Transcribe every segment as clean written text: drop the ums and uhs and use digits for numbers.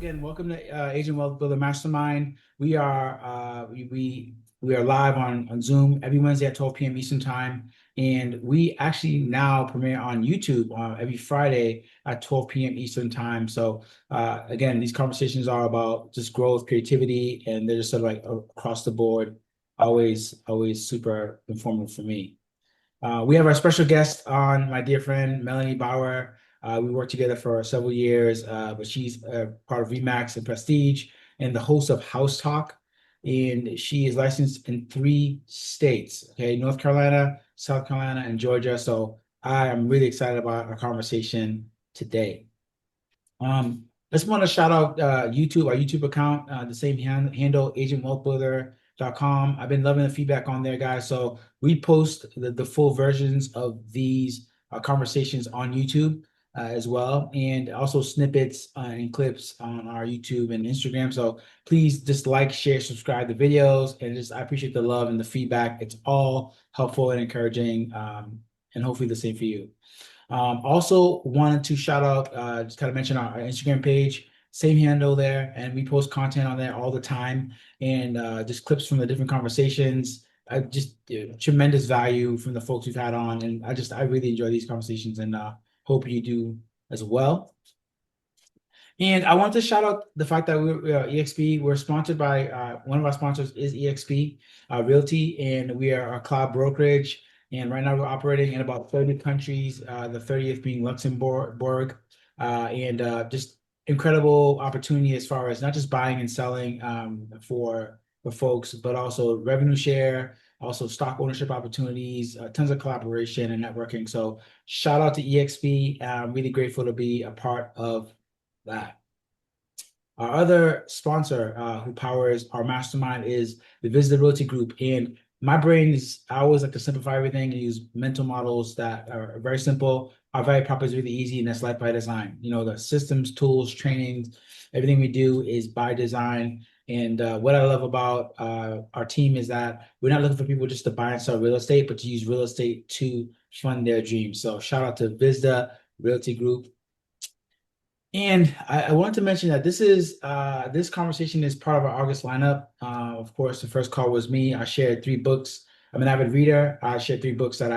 again, welcome to Agent Wealth Builder Mastermind. We are we are live on Zoom every Wednesday at 12 p.m. Eastern Time, and we actually now premiere on YouTube every Friday at 12 p.m. Eastern Time. So again, these conversations are about just growth, creativity, and they're just sort of like across the board. Always super informative for me. We have our special guest on, my dear friend Melanie Bauer. We worked together for several years, but she's part of Remax and Prestige and the host of House Talk. And she is licensed in 3 states, okay, North Carolina, South Carolina, and Georgia. So I am really excited about our conversation today. Just want to shout out YouTube, our YouTube account, the same handle, agentwealthbuilder.com. I've been loving the feedback on there, guys. So we post the full versions of these conversations on YouTube as well, and also snippets and clips on our YouTube and Instagram. So please just like, share, subscribe to videos, and I appreciate the love and the feedback. It's all helpful and encouraging, and hopefully the same for you. Also wanted to shout out, just kind of mention our Instagram page, same handle there, and we post content on there all the time, and just clips from the different conversations. Tremendous value from the folks we've had on, and I really enjoy these conversations, and hope you do as well. And I want to shout out the fact that we're EXP. We're sponsored by one of our sponsors is EXP Realty, and we are a cloud brokerage. And right now we're operating in about 30 countries, the 30th being Luxembourg, and just incredible opportunity as far as not just buying and selling for folks, but also revenue share, also stock ownership opportunities, tons of collaboration and networking. So shout out to EXP. I'm really grateful to be a part of that. Our other sponsor who powers our mastermind is the Visitor Realty Group. And my brain I always like to simplify everything and use mental models that are very simple. Our value prop is really easy, and that's life by design. You know, the systems, tools, trainings, everything we do is by design. And what I love about our team is that we're not looking for people just to buy and sell real estate, but to use real estate to fund their dreams. So shout out to Visda Realty Group. And I wanted to mention that this conversation is part of our August lineup. Of course, the first call was me. I shared 3 books. I'm an avid reader. I shared 3 books that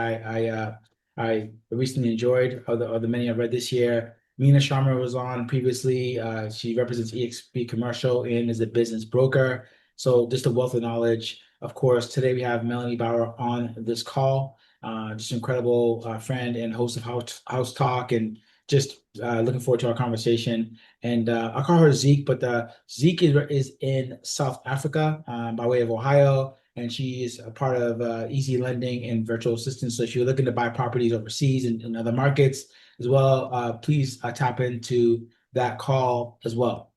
I recently enjoyed, of the many I read this year. Mina Sharma was on previously. She represents EXP Commercial and is a business broker. So just a wealth of knowledge. Of course, today we have Melanie Bauer on this call. Just an incredible friend and host of House Talk, and just looking forward to our conversation. And I'll call her Zeke, but Zeke is in South Africa by way of Ohio, and she is a part of Easy Lending and Virtual Assistance. So if you're looking to buy properties overseas and in other markets as well, please tap into that call as well.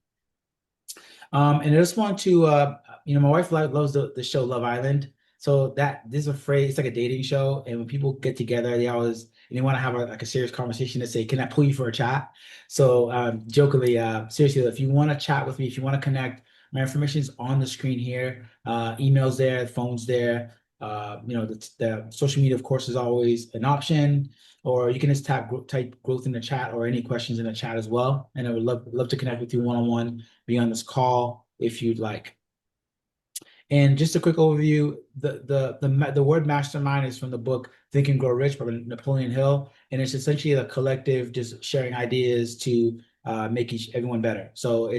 And I just want to, my wife loves the show Love Island. So this is a phrase, it's like a dating show. And when people get together, they want to have a serious conversation to say, can I pull you for a chat? So jokingly, seriously, if you want to chat with me, if you want to connect, my information is on the screen here. Emails there, phones there. The social media, of course, is always an option. Or you can just type growth in the chat, or any questions in the chat as well. And I would love to connect with you one-on-one, be on this call if you'd like. And just a quick overview, the word mastermind is from the book Think and Grow Rich by Napoleon Hill. And it's essentially a collective just sharing ideas to make everyone better. So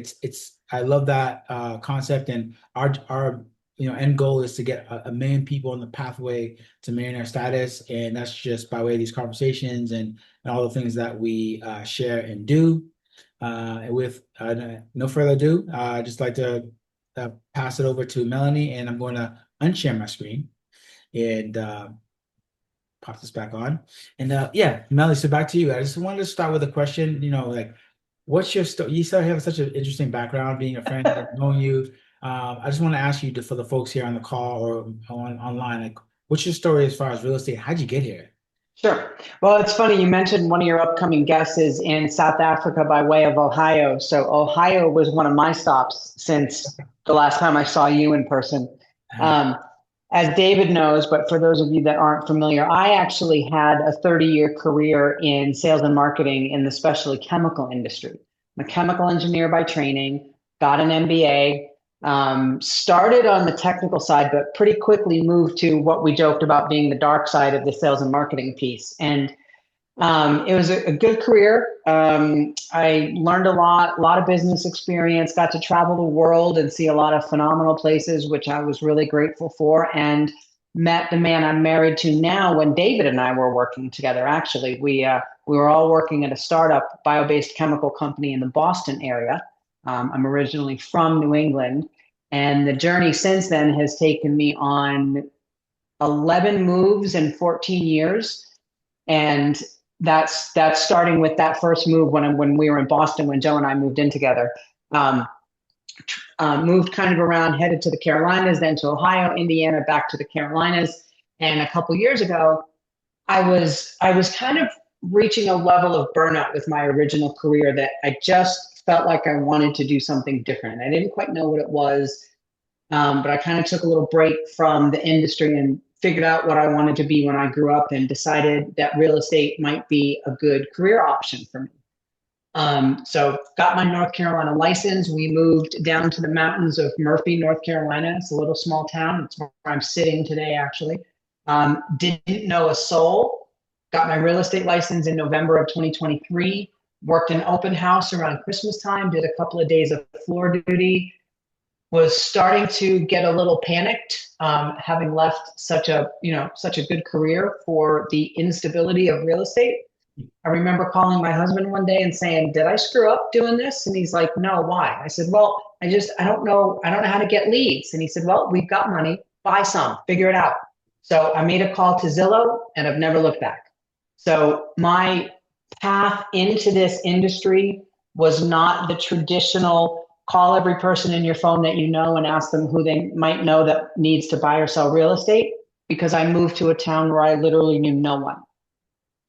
I love that concept, and our end goal is to get a million people on the pathway to millionaire status. And that's just by way of these conversations and all the things that we share and do. And with no further ado, I'd just like to pass it over to Melanie, and I'm going to unshare my screen and pop this back on. And Melanie, so back to you. I just wanted to start with a question. What's your story? You still have such an interesting background, being a friend and knowing you. I just want to ask you, for the folks here on the call or online, what's your story as far as real estate? How'd you get here? Sure. Well, it's funny. You mentioned one of your upcoming guests is in South Africa by way of Ohio. So Ohio was one of my stops since the last time I saw you in person. As David knows, but for those of you that aren't familiar, I actually had a 30-year career in sales and marketing in the specialty chemical industry. I'm a chemical engineer by training, got an MBA, started on the technical side, but pretty quickly moved to what we joked about being the dark side of the sales and marketing piece. And it was a good career. I learned a lot of business experience, got to travel the world and see a lot of phenomenal places, which I was really grateful for, and met the man I'm married to now. When David and I were working together, actually, we were all working at a startup bio-based chemical company in the Boston area. I'm originally from New England, and the journey since then has taken me on 11 moves in 14 years. And that's starting with that first move when we were in Boston, when Joe and I moved in together. Moved kind of around, headed to the Carolinas, then to Ohio, Indiana, back to the Carolinas. And a couple years ago, I was kind of reaching a level of burnout with my original career that I just felt like I wanted to do something different. I didn't quite know what it was, but I kind of took a little break from the industry and figured out what I wanted to be when I grew up, and decided that real estate might be a good career option for me. So got my North Carolina license. We moved down to the mountains of Murphy, North Carolina. It's a little small town. It's where I'm sitting today, actually. Didn't know a soul. Got my real estate license in November of 2023. Worked an open house around Christmas time. Did a couple of days of floor duty. Was starting to get a little panicked, having left such a good career for the instability of real estate. I remember calling my husband one day and saying, "Did I screw up doing this?" And he's like, "No, why?" I said, "Well, I don't know how to get leads." And he said, "Well, we've got money, buy some, figure it out." So I made a call to Zillow, and I've never looked back. So my path into this industry was not the traditional call every person in your phone that you know and ask them who they might know that needs to buy or sell real estate, because I moved to a town where I literally knew no one.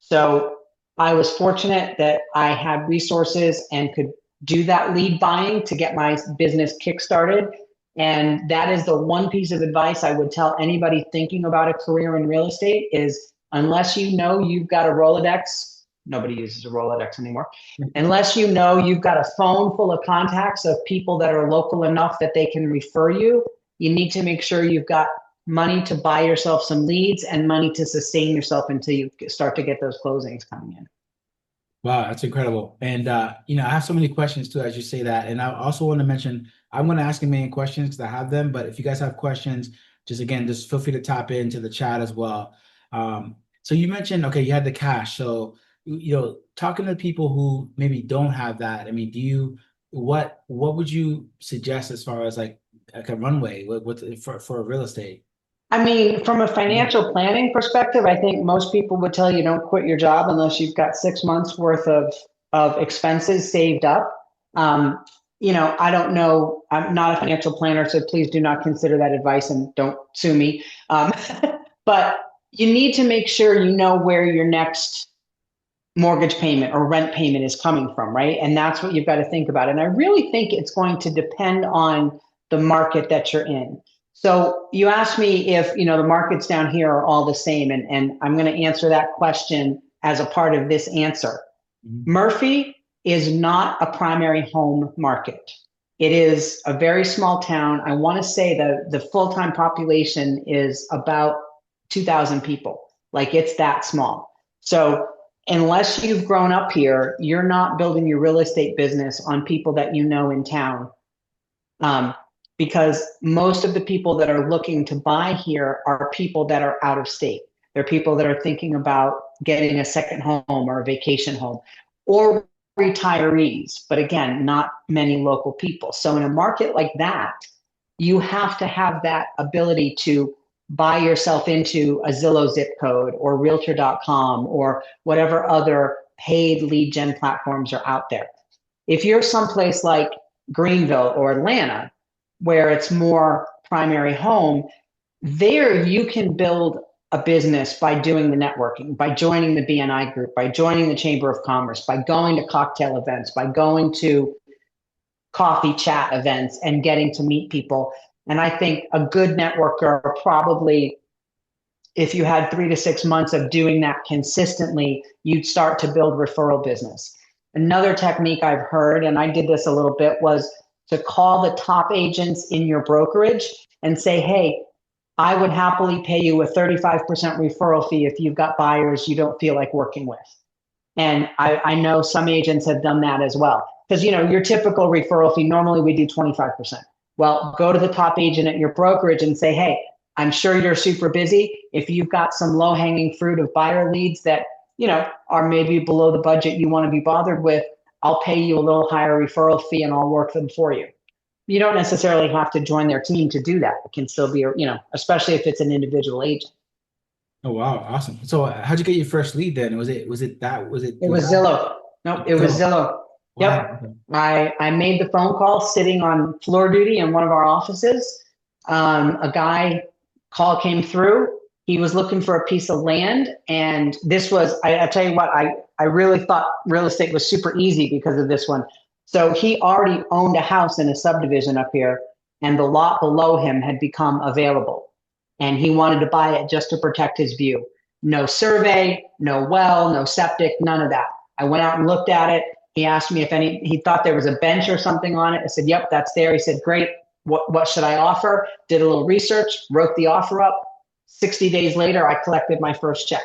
So I was fortunate that I had resources and could do that lead buying to get my business kickstarted. And that is the one piece of advice I would tell anybody thinking about a career in real estate is, unless you know you've got a Rolodex, nobody uses a Rolodex anymore. Unless you know you've got a phone full of contacts of people that are local enough that they can refer you, you need to make sure you've got money to buy yourself some leads and money to sustain yourself until you start to get those closings coming in. Wow, that's incredible. And I have so many questions too as you say that. And I also want to mention, I'm going to ask a million questions because I have them. But if you guys have questions, just feel free to tap into the chat as well. So you mentioned, okay, you had the cash. So talking to people who maybe don't have that. I mean, what would you suggest as far as like a runway for real estate? I mean, from a financial planning perspective, I think most people would tell you don't quit your job unless you've got 6 months worth of expenses saved up. I don't know. I'm not a financial planner, so please do not consider that advice and don't sue me. But you need to make sure you know where your next mortgage payment or rent payment is coming from, right? And that's what you've got to think about. And I really think it's going to depend on the market that you're in. So you asked me if, the markets down here are all the same, and I'm going to answer that question as a part of this answer. Mm-hmm. Murphy is not a primary home market. It is a very small town. I want to say that the full-time population is about 2,000 people. Like, it's that small. So unless you've grown up here, you're not building your real estate business on people that you know in town. Because most of the people that are looking to buy here are people that are out of state. They're people that are thinking about getting a second home or a vacation home, or retirees, but again, not many local people. So in a market like that, you have to have that ability to buy yourself into a Zillow zip code or realtor.com or whatever other paid lead gen platforms are out there. If you're someplace like Greenville or Atlanta, where it's more primary home, there you can build a business by doing the networking, by joining the BNI group, by joining the Chamber of Commerce, by going to cocktail events, by going to coffee chat events and getting to meet people. And I think a good networker probably, if you had 3 to 6 months of doing that consistently, you'd start to build referral business. Another technique I've heard, and I did this a little bit, was to call the top agents in your brokerage and say, hey, I would happily pay you a 35% referral fee if you've got buyers you don't feel like working with. And I know some agents have done that as well. Because, your typical referral fee, normally we do 25%. Well, go to the top agent at your brokerage and say, hey, I'm sure you're super busy. If you've got some low hanging fruit of buyer leads that, are maybe below the budget you want to be bothered with, I'll pay you a little higher referral fee and I'll work them for you. You don't necessarily have to join their team to do that. It can still be, especially if it's an individual agent. Oh wow, awesome. So how'd you get your first lead then? It was Zillow. No, it was Zillow. Wow. Yep. I made the phone call sitting on floor duty in one of our offices. A guy call came through. He was looking for a piece of land. And this was, I tell you what, I really thought real estate was super easy because of this one. So he already owned a house in a subdivision up here, and the lot below him had become available. And he wanted to buy it just to protect his view. No survey, no well, no septic, none of that. I went out and looked at it. He asked me he thought there was a bench or something on it. I said, yep, that's there. He said, great. What should I offer? Did a little research, wrote the offer up. 60 days later, I collected my first check.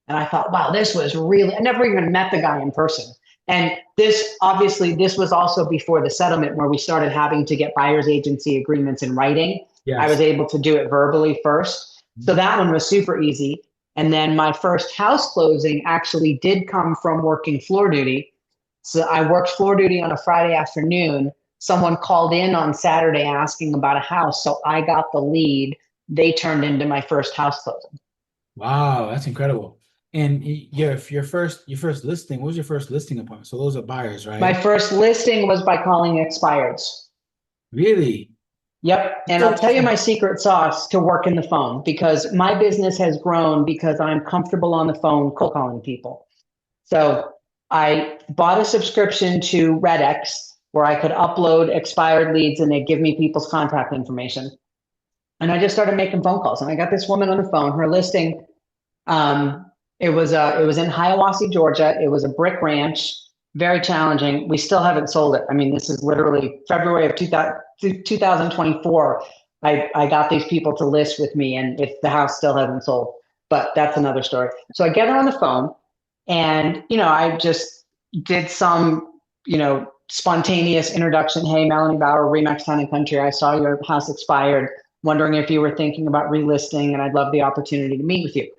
And I thought, wow, this was really, I never even met the guy in person. And this was also before the settlement where we started having to get buyer's agency agreements in writing. Yes. I was able to do it verbally first. So that one was super easy. And then my first house closing actually did come from working floor duty. So I worked floor duty on a Friday afternoon. Someone called in on Saturday asking about a house. So I got the lead. They turned into my first house closing. Wow, that's incredible. And your first listing, what was your first listing appointment? So those are buyers, right? My first listing was by calling expireds. Really? Yep. And I'll tell you my secret sauce to work in the phone, because my business has grown because I'm comfortable on the phone cold calling people. So I bought a subscription to RedX where I could upload expired leads and they'd give me people's contact information. And I just started making phone calls. And I got this woman on the phone, her listing, it was in Hiawassee, Georgia. It was a brick ranch, very challenging. We still haven't sold it. I mean, this is literally February of 2024. I got these people to list with me, and the house still hasn't sold, but that's another story. So I get her on the phone, and, I just did some, spontaneous introduction. Hey, Melanie Bauer, Remax Town and Country. I saw your house expired, wondering if you were thinking about relisting, and I'd love the opportunity to meet with you.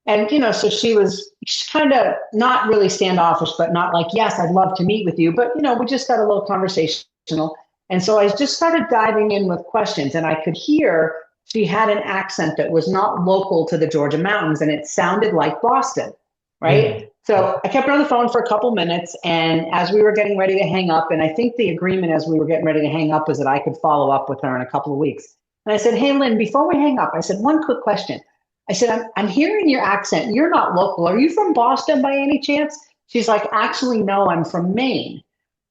And, so she's kind of not really standoffish, but not like, yes, I'd love to meet with you. But, we just got a little conversational. And so I just started diving in with questions, and I could hear she had an accent that was not local to the Georgia mountains, and it sounded like Boston, right? Mm-hmm. So I kept her on the phone for a couple minutes, and as we were getting ready to hang up, and I think the agreement as we were getting ready to hang up was that I could follow up with her in a couple of weeks. And I said, hey, Lynn, before we hang up, I said, one quick question. I said, I'm hearing your accent. You're not local. Are you from Boston by any chance? She's like, actually, no, I'm from Maine.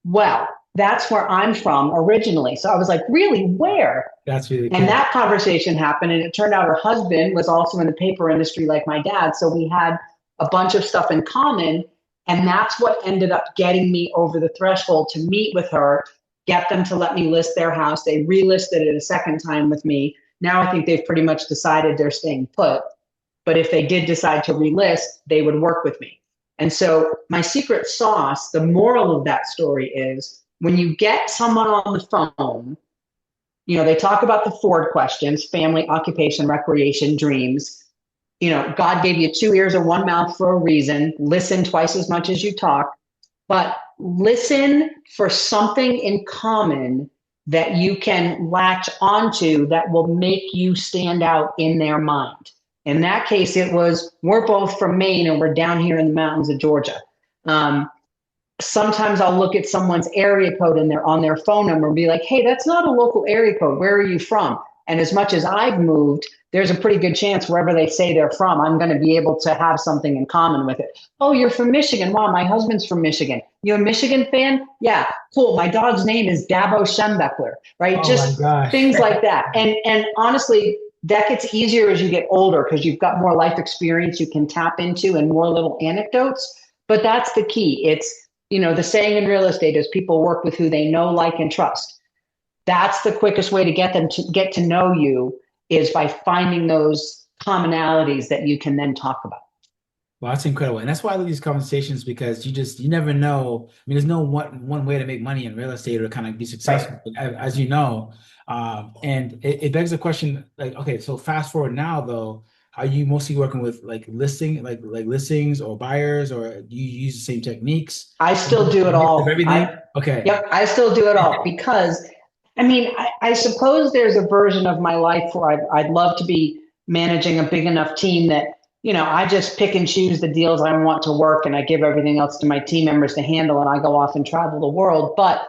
Well, that's where I'm from originally. So I was like, really, where? That's really cool. And that conversation happened. And it turned out her husband was also in the paper industry like my dad. So we had a bunch of stuff in common. And that's what ended up getting me over the threshold to meet with her, get them to let me list their house. They relisted it a second time with me. Now I think they've pretty much decided they're staying put. But if they did decide to relist, they would work with me. And so my secret sauce, the moral of that story is when you get someone on the phone, they talk about the Ford questions: family, occupation, recreation, dreams. God gave you 2 ears and 1 mouth for a reason. Listen twice as much as you talk, but listen for something in common that you can latch onto that will make you stand out in their mind. In that case, it was, we're both from Maine and we're down here in the mountains of Georgia. Sometimes I'll look at someone's area code on their phone number and be like, hey, that's not a local area code. Where are you from? And as much as I've moved, there's a pretty good chance wherever they say they're from, I'm going to be able to have something in common with it. Oh, you're from Michigan. Wow, my husband's from Michigan. You a Michigan fan? Yeah, cool. My dog's name is Dabo Schembeckler, right? Oh, just things like that. And honestly, that gets easier as you get older because you've got more life experience you can tap into and more little anecdotes. But that's the key. It's the saying in real estate is people work with who they know, like, and trust. That's the quickest way to get them to get to know you, is by finding those commonalities that you can then talk about. Well, that's incredible. And that's why I love these conversations, because you never know. I mean, there's no one way to make money in real estate or kind of be Right. successful, as you know. And it begs the question, like, okay, so fast forward now though, are you mostly working with like listings or buyers, or do you use the same techniques? I still do A it mix of all. everything? Okay. Yep, I still do it all because, I mean, I suppose there's a version of my life where I'd love to be managing a big enough team that, I just pick and choose the deals I want to work and I give everything else to my team members to handle and I go off and travel the world. But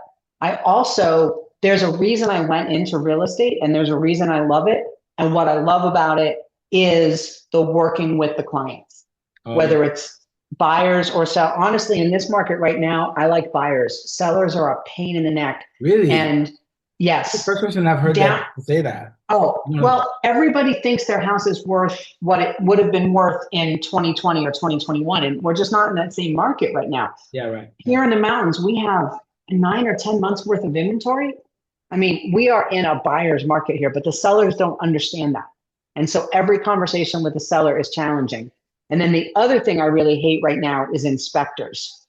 there's a reason I went into real estate and there's a reason I love it. And what I love about it is the working with the clients, Oh yeah. whether it's buyers or sell. Honestly, in this market right now, I like buyers. Sellers are a pain in the neck. Really? And The yes, first person I've heard down. that say that. Oh, You know, well, everybody thinks their house is worth what it would have been worth in 2020 or 2021. And we're just not in that same market right now. yeah, right. Here in the mountains, we have 9 or 10 months worth of inventory. I mean, we are in a buyer's market here, but the sellers don't understand that. And so every conversation with the seller is challenging. And then the other thing I really hate right now is inspectors.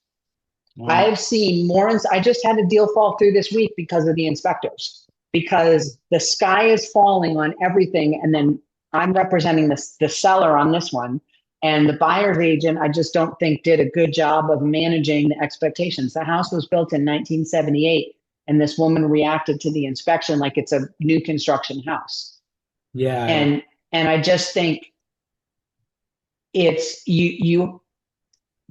Wow. I've seen more. I just had a deal fall through this week because of the inspectors, because the sky is falling on everything. And then I'm representing the seller on this one. And the buyer's agent, I just don't think did a good job of managing the expectations. The house was built in 1978, and this woman reacted to the inspection like it's a new construction house. Yeah, yeah. And I just think it's you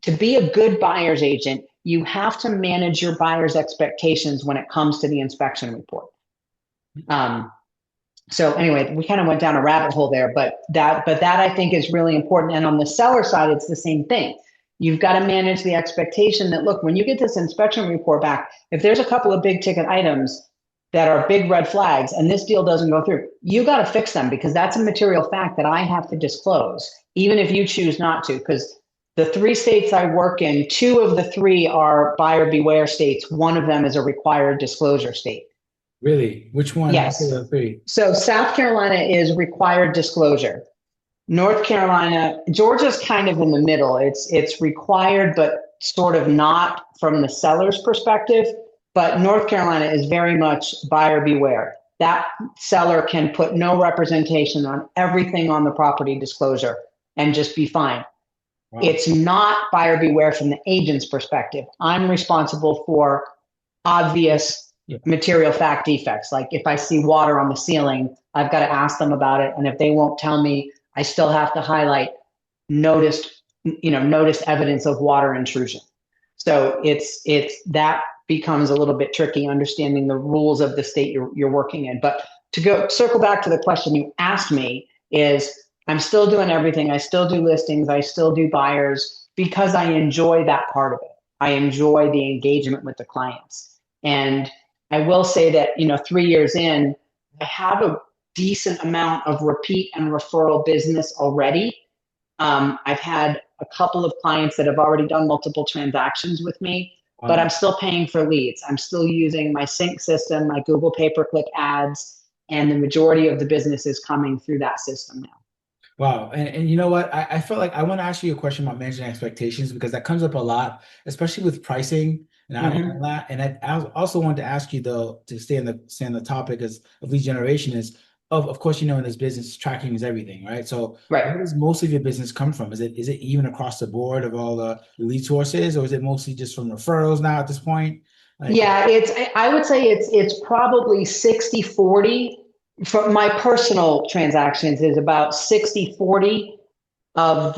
to be a good buyer's agent, you have to manage your buyer's expectations when it comes to the inspection report. So anyway, we kind of went down a rabbit hole there, but that I think is really important. And on the seller side, it's the same thing. You've got to manage the expectation that, look, when you get this inspection report back, if there's a couple of big ticket items that are big red flags and this deal doesn't go through, you got to fix them, because that's a material fact that I have to disclose, even if you choose not to. Because the 3 states I work in, 2 of the 3 are buyer beware states. One of them is a required disclosure state. Really? Which one? Yes. Of the three? So South Carolina is required disclosure. North Carolina, Georgia's kind of in the middle. It's required, but sort of not from the seller's perspective. But North Carolina is very much buyer beware. That seller can put no representation on everything on the property disclosure and just be fine. Wow. It's not buyer beware from the agent's perspective. I'm responsible for obvious material fact defects. Like if I see water on the ceiling, I've got to ask them about it. And if they won't tell me, I still have to highlight noticed evidence of water intrusion. So it's that becomes a little bit tricky understanding the rules of the state you're working in. But to circle back to the question you asked me, is I'm still doing everything. I still do listings. I still do buyers, because I enjoy that part of it. I enjoy the engagement with the clients. And I will say that, 3 years in, I have a decent amount of repeat and referral business already. I've had a couple of clients that have already done multiple transactions with me, but I'm still paying for leads. I'm still using my sync system, my Google pay-per-click ads, and the majority of the business is coming through that system now. Wow. And you know what? I felt like I want to ask you a question about managing expectations, because that comes up a lot, especially with pricing and all that. And I also wanted to ask you though, to stay on the topic of lead generation, is of course, in this business, tracking is everything, right? So Right. where does most of your business come from? Is it even across the board of all the lead sources, or is it mostly just from referrals now at this point? Like, Yeah, I would say it's probably 60-40. For my personal transactions is about 60-40 of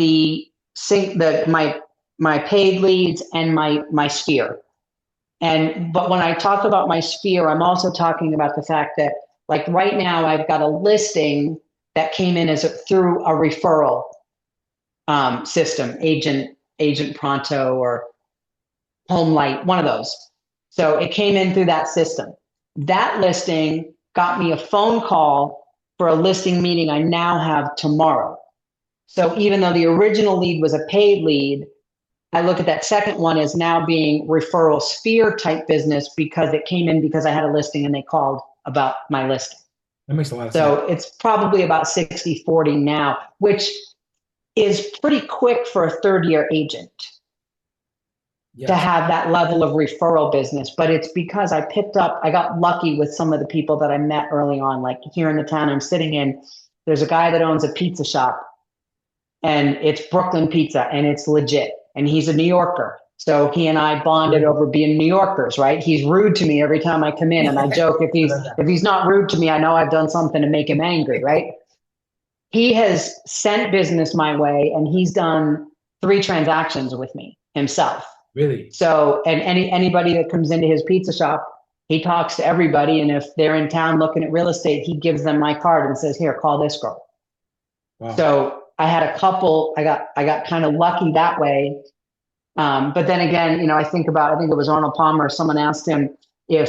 my paid leads and my sphere. But when I talk about my sphere, I'm also talking about the fact that, like, right now I've got a listing that came in through a referral system, Agent Pronto or Home Light, one of those. So it came in through that system. That listing got me a phone call for a listing meeting I now have tomorrow. So even though the original lead was a paid lead, I look at that second one as now being referral sphere type business because it came in because I had a listing and they called about my listing. That makes a lot of sense. So it's probably about 60-40 now, which is pretty quick for a third-year agent to have that level of referral business. But it's because I got lucky with some of the people that I met early on. Like here in the town I'm sitting in, there's a guy that owns a pizza shop, and it's Brooklyn Pizza, and it's legit. And he's a New Yorker. So he and I bonded over being New Yorkers, right? He's rude to me every time I come in. And I joke, if he's not rude to me, I know I've done something to make him angry, right? He has sent business my way, and he's done 3 transactions with me himself. Really? So, and anybody that comes into his pizza shop, he talks to everybody. And if they're in town looking at real estate, he gives them my card and says, here, call this girl. Wow. So I had a couple, I got kind of lucky that way. But then again, I think it was Arnold Palmer. Someone asked him a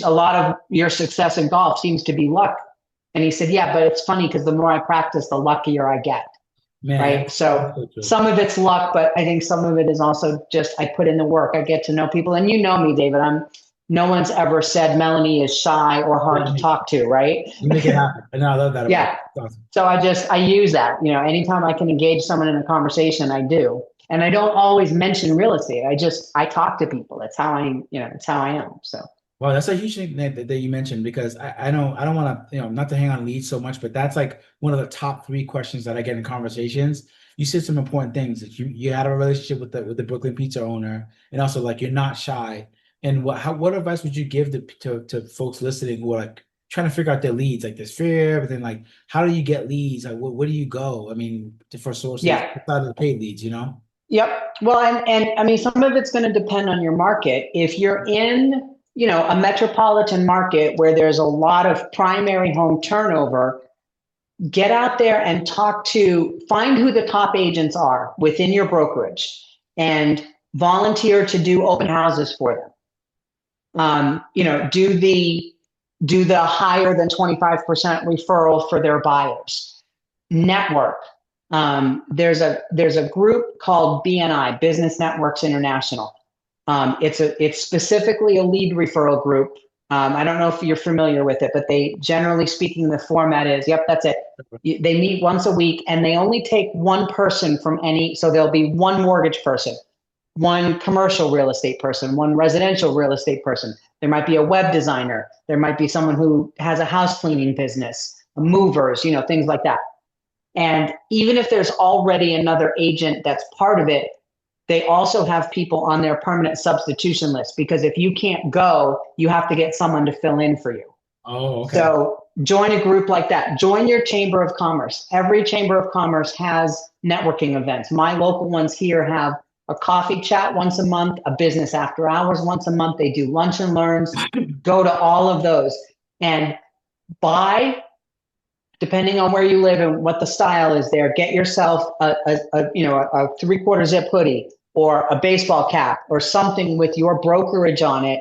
lot of your success in golf seems to be luck. And he said, yeah, but it's funny because the more I practice, the luckier I get. Man, right. So some of it's luck, but I think some of it is also just, I put in the work. I get to know people, and me, David, no one's ever said Melanie is shy or hard to talk to, right? You make it happen. And I love that. Yeah. Awesome. So I use that, anytime I can engage someone in a conversation, I do. And I don't always mention real estate. I talk to people. That's how it's how I am. So. Well, that's a huge thing that you mentioned, because I don't want to, not to hang on leads so much, but that's like one of the top 3 questions that I get in conversations. You said some important things, that you had a relationship with the Brooklyn Pizza owner, and also like you're not shy. And what advice would you give to folks listening who are like trying to figure out their leads, like there's fear, but then like how do you get leads? Like where do you go? I mean, for sources outside of the paid leads, Yep. Well, and I mean, some of it's going to depend on your market. If you're in a metropolitan market where there's a lot of primary home turnover, get out there and find who the top agents are within your brokerage and volunteer to do open houses for them. Do the higher than 25% referral for their buyers. Network. There's a group called BNI, Business Networks International. It's specifically a lead referral group. I don't know if you're familiar with it, but generally speaking, the format is, that's it. They meet once a week, and they only take one person from so there'll be one mortgage person, one commercial real estate person, one residential real estate person. There might be a web designer. There might be someone who has a house cleaning business, movers, things like that. And even if there's already another agent that's part of it, they also have people on their permanent substitution list, because if you can't go, you have to get someone to fill in for you. Oh, okay. So join a group like that. Join your Chamber of Commerce. Every Chamber of Commerce has networking events. My local ones here have a coffee chat once a month, a business after hours once a month. They do lunch and learns. Go to all of those and buy, depending on where you live and what the style is there, get yourself a 3/4 zip hoodie or a baseball cap or something with your brokerage on it,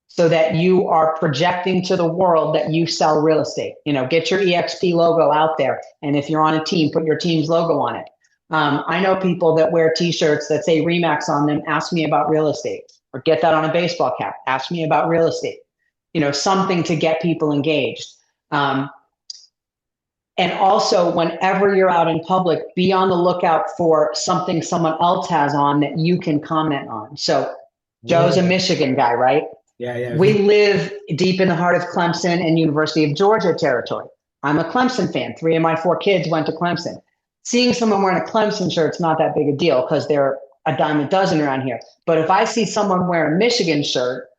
so that you are projecting to the world that you sell real estate. Get your EXP logo out there. And if you're on a team, put your team's logo on it. I know people that wear t-shirts that say Remax on them, ask me about real estate, or get that on a baseball cap, ask me about real estate, something to get people engaged. And also, whenever you're out in public, be on the lookout for something someone else has on that you can comment on. So Joe's a Michigan guy, right? Yeah. We live deep in the heart of Clemson and University of Georgia territory. I'm a Clemson fan. 3 of my 4 kids went to Clemson. Seeing someone wearing a Clemson shirt's not that big a deal because they're a dime a dozen around here. But if I see someone wear a Michigan shirt,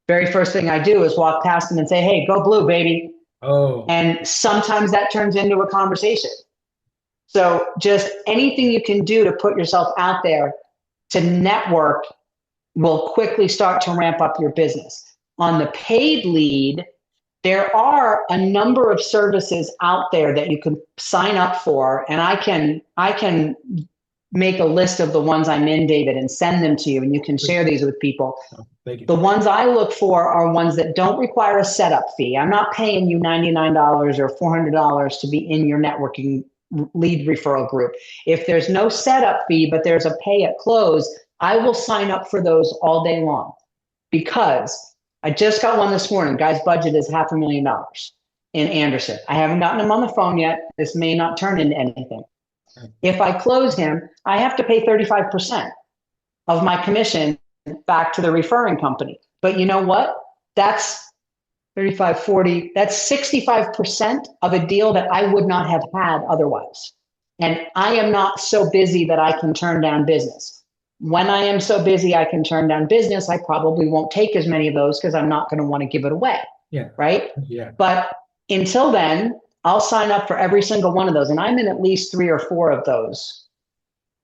very first thing I do is walk past them and say, hey, go blue, baby. Oh. And sometimes that turns into a conversation. So just anything you can do to put yourself out there to network will quickly start to ramp up your business. On the paid lead, there are a number of services out there that you can sign up for, and I can make a list of the ones I'm in, David, and send them to you, and you can share these with people. Thank you. The ones I look for are ones that don't require a setup fee. I'm not paying you $99 or $400 to be in your networking lead referral group. If there's no setup fee, but there's a pay at close, I will sign up for those all day long, because I just got one this morning. Guy's budget is $500,000 in Anderson. I haven't gotten him on the phone yet. This may not turn into anything. If I close him, I have to pay 35% of my commission back to the referring company. But you know what? That's 35, 40, that's 65% of a deal that I would not have had otherwise. And I am not so busy that I can turn down business. When I am so busy I can turn down business, I probably won't take as many of those because I'm not going to want to give it away. Yeah. Right? Yeah. But until then, I'll sign up for every single one of those. And I'm in at least 3 or 4 of those.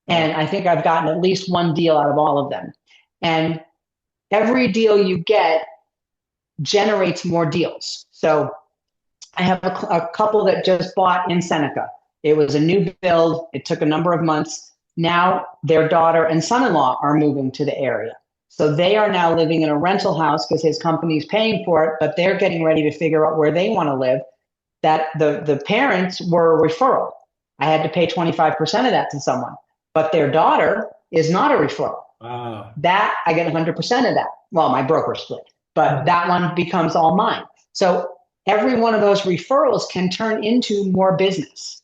And I think I've gotten at least one deal out of all of them. And every deal you get generates more deals. So I have a couple that just bought in Seneca. It was a new build. It took a number of months. Now their daughter and son-in-law are moving to the area. So they are now living in a rental house because his company's paying for it, but they're getting ready to figure out where they want to live. That the parents were a referral. I had to pay 25% of that to someone, but their daughter is not a referral. Wow. That I get 100% of that. Well, my broker split, but that one becomes all mine. So every one of those referrals can turn into more business.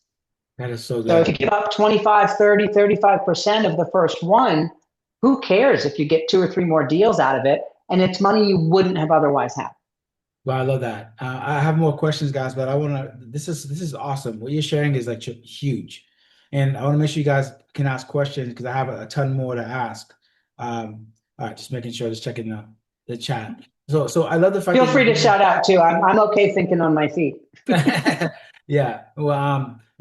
That is so good. So if you give up 25, 30, 35% of the first one, who cares if you get 2 or 3 more deals out of it? And it's money you wouldn't have otherwise had. Well, I love that. I have more questions, guys, but I want to, this is awesome. What you're sharing is like huge. And I want to make sure you guys can ask questions because I have a ton more to ask. All right, just making sure, just checking the chat. So I love the fact Feel free to shout out too. I'm okay thinking on my feet. Yeah. Well,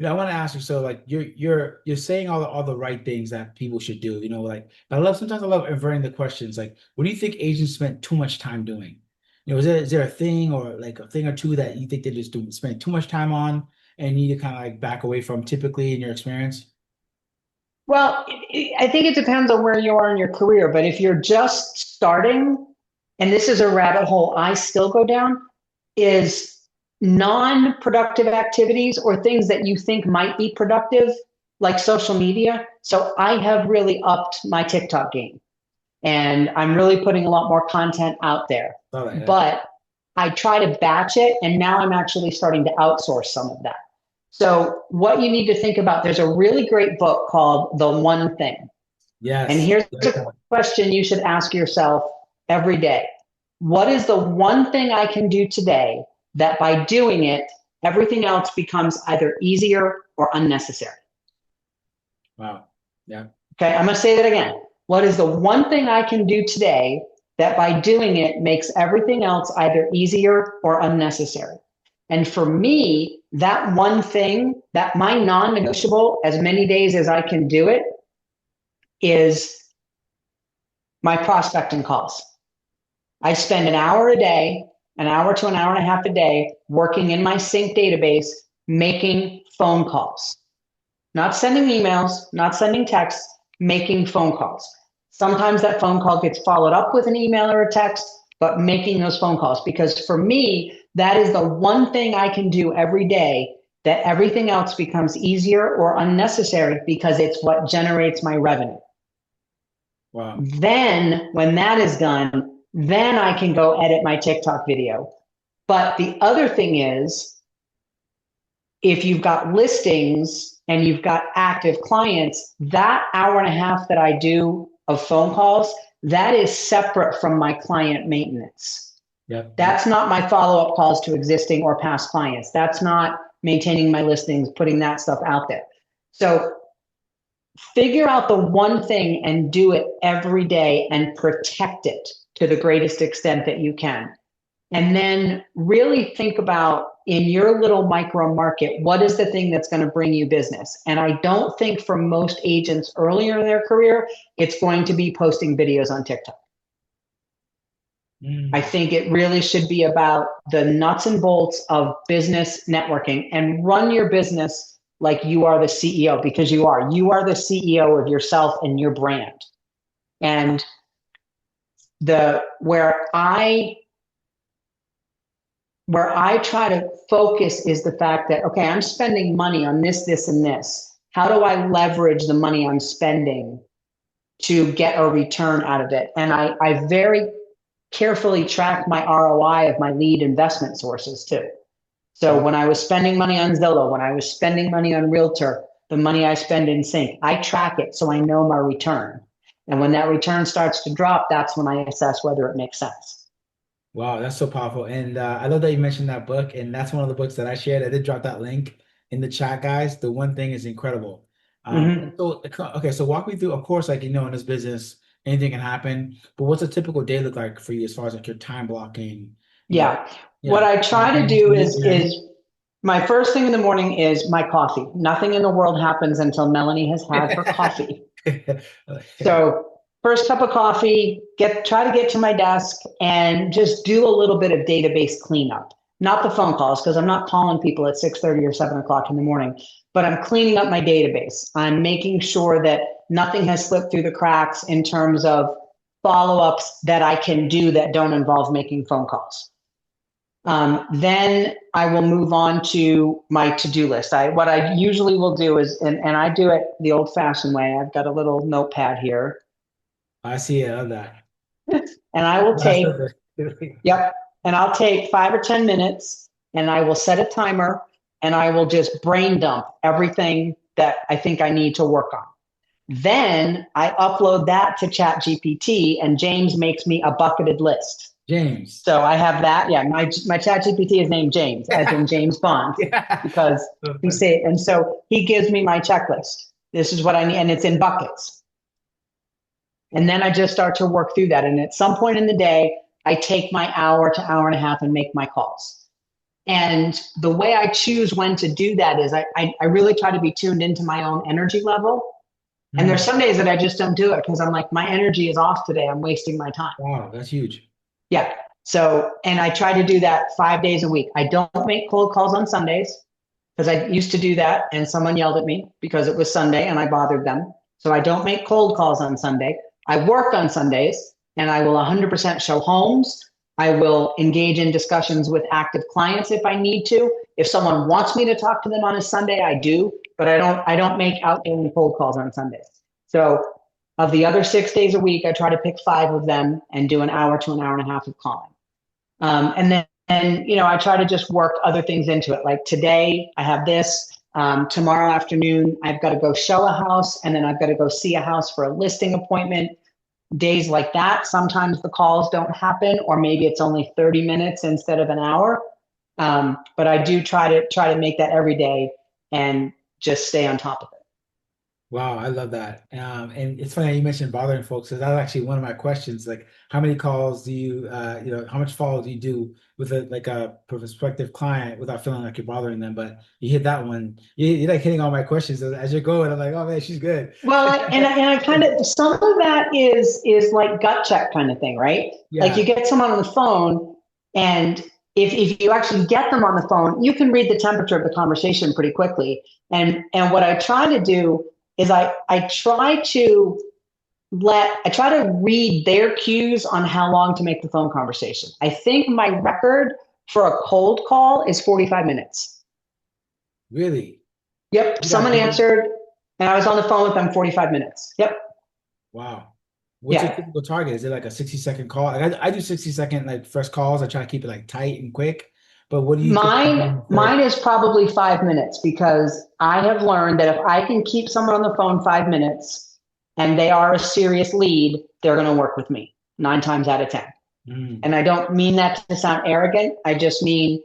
I want to ask you, so like you're saying all the right things that people should do, like, but sometimes I love inverting the questions. Like, what do you think agents spend too much time doing? Is there a thing or like a thing or two that you think they just spend too much time on and need to kind of like back away from typically in your experience? Well, I think it depends on where you are in your career, but if you're just starting, and this is a rabbit hole I still go down, is non-productive activities or things that you think might be productive, like social media. So I have really upped my TikTok game and I'm really putting a lot more content out there. Right. But I try to batch it, and now I'm actually starting to outsource some of that. So what you need to think about, there's a really great book called The One Thing. Yes. And here's a question you should ask yourself every day. What is the one thing I can do today that by doing it, everything else becomes either easier or unnecessary? Wow. Yeah. Okay, I'm going to say that again. What is the one thing I can do today that by doing it makes everything else either easier or unnecessary? And for me, that one thing, that my non-negotiable, as many days as I can do it, is my prospecting calls. I spend an hour a day, an hour to an hour and a half a day working in my sync database, making phone calls. Not sending emails, not sending texts, making phone calls. Sometimes that phone call gets followed up with an email or a text, but making those phone calls, because for me, that is the one thing I can do every day that everything else becomes easier or unnecessary because it's what generates my revenue. Wow. Then when that is done, then I can go edit my TikTok video. But the other thing is, if you've got listings and you've got active clients, that hour and a half that I do of phone calls, that is separate from my client maintenance. Yep. That's not my follow-up calls to existing or past clients. That's not maintaining my listings, putting that stuff out there. So figure out the one thing and do it every day and protect it to the greatest extent that you can. And then really think about, in your little micro market, what is the thing that's going to bring you business? And I don't think for most agents earlier in their career, it's going to be posting videos on TikTok. I think it really should be about the nuts and bolts of business networking, and run your business like you are the CEO, because you are. You are the CEO of yourself and your brand. And where I where I try to focus is the fact that, okay, I'm spending money on this, this, and this. How do I leverage the money I'm spending to get a return out of it? And I very carefully track my ROI of my lead investment sources too. So when I was spending money on Zillow, when I was spending money on Realtor, the money I spend in Sync, I track it so I know my return. And when that return starts to drop, that's when I assess whether it makes sense. Wow, that's so powerful. And I love that you mentioned that book. And that's one of the books that I shared. I did drop that link in the chat, guys. The One Thing is incredible. Mm-hmm. So, okay, so walk me through, of course, like, in this business, anything can happen. But what's a typical day look like for you as far as like your time blocking? You know, Yeah. What yeah. I try to do is my first thing in the morning is my coffee. Nothing in the world happens until Melanie has had her coffee. So first cup of coffee, try to get to my desk and just do a little bit of database cleanup. Not the phone calls, because I'm not calling people at 6:30 or 7 o'clock in the morning, but I'm cleaning up my database. I'm making sure that nothing has slipped through the cracks in terms of follow-ups that I can do that don't involve making phone calls. Then I will move on to my to-do list. What I usually will do is, and I do it the old-fashioned way. I've got a little notepad here, I see it. I love that. and I will That's take, so good. yep, and I'll take 5 or 10 minutes, and I will set a timer, and I will just brain dump everything that I think I need to work on. Then I upload that to ChatGPT, and James makes me a bucketed list. James. So I have that. Yeah, my ChatGPT is named James, as in James Bond, Yeah. because he say, and so he gives me my checklist. This is what I need, and it's in buckets. And then I just start to work through that. And at some point in the day, I take my hour to hour and a half and make my calls. And the way I choose when to do that is I really try to be tuned into my own energy level. And there's some days that I just don't do it because I'm like, my energy is off today. I'm wasting my time. Wow, that's huge. Yeah. So, and I try to do that 5 days a week. I don't make cold calls on Sundays because I used to do that and someone yelled at me because it was Sunday and I bothered them. So I don't make cold calls on Sunday. I work on Sundays and I will 100% show homes. I will engage in discussions with active clients if I need to. If someone wants me to talk to them on a Sunday, I do, but I don't make outgoing cold calls on Sundays. So of the other 6 days a week, I try to pick 5 of them and do an hour to an hour and a half of calling. And then, I try to just work other things into it. Like today, I have this. Tomorrow afternoon, I've got to go show a house, and then I've got to go see a house for a listing appointment. Days like that, sometimes the calls don't happen, or maybe it's only 30 minutes instead of an hour. But I do try to make that every day and just stay on top of it. Wow, I love that. And it's funny how you mentioned bothering folks. So that's actually one of my questions. Like, how many calls do you, how much follow do you do with a prospective client without feeling like you're bothering them? But you hit that one. You're like hitting all my questions as you're going. I'm like, oh man, she's good. Well, and I kind of, some of that is like gut check kind of thing, right? Like Yeah. you get someone on the phone, and if you actually get them on the phone, you can read the temperature of the conversation pretty quickly. And what I try to do is I try to read their cues on how long to make the phone conversation. I think my record for a cold call is 45 minutes. Really? Yep. Someone answered and I was on the phone with them 45 minutes. Yep. Wow. What's your Yeah. typical target? Is it like a 60-second call? Like I do 60-second like first calls. I try to keep it like tight and quick. But what do you typically do Mine is probably 5 minutes because I have learned that if I can keep someone on the phone 5 minutes and they are a serious lead, they're going to work with me 9 times out of 10. And I don't mean that to sound arrogant. I just mean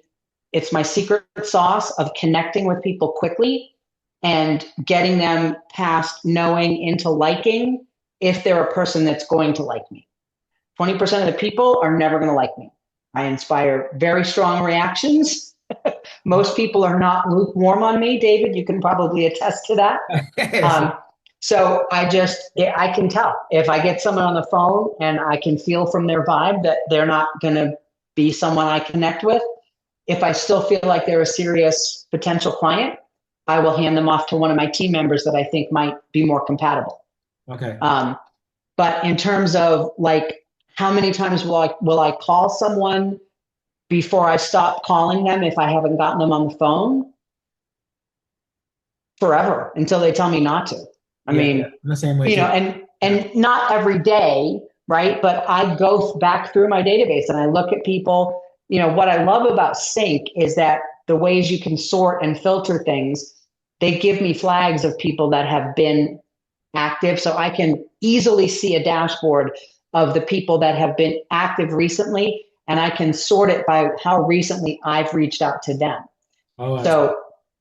it's my secret sauce of connecting with people quickly and getting them past knowing into liking if they're a person that's going to like me. 20% of the people are never going to like me. I inspire very strong reactions. Most people are not lukewarm on me. David, you can probably attest to that. So I can tell if I get someone on the phone and I can feel from their vibe that they're not going to be someone I connect with. If I still feel like they're a serious potential client, I will hand them off to one of my team members that I think might be more compatible. Okay. But in terms of like, how many times will I call someone before I stop calling them if I haven't gotten them on the phone forever until they tell me not to. I mean, I'm the same way you know, too. and not every day, right? But I go back through my database and I look at people. You know, what I love about Sync is that the ways you can sort and filter things, they give me flags of people that have been active. So I can easily see a dashboard of the people that have been active recently, and I can sort it by how recently I've reached out to them. Oh, that's So,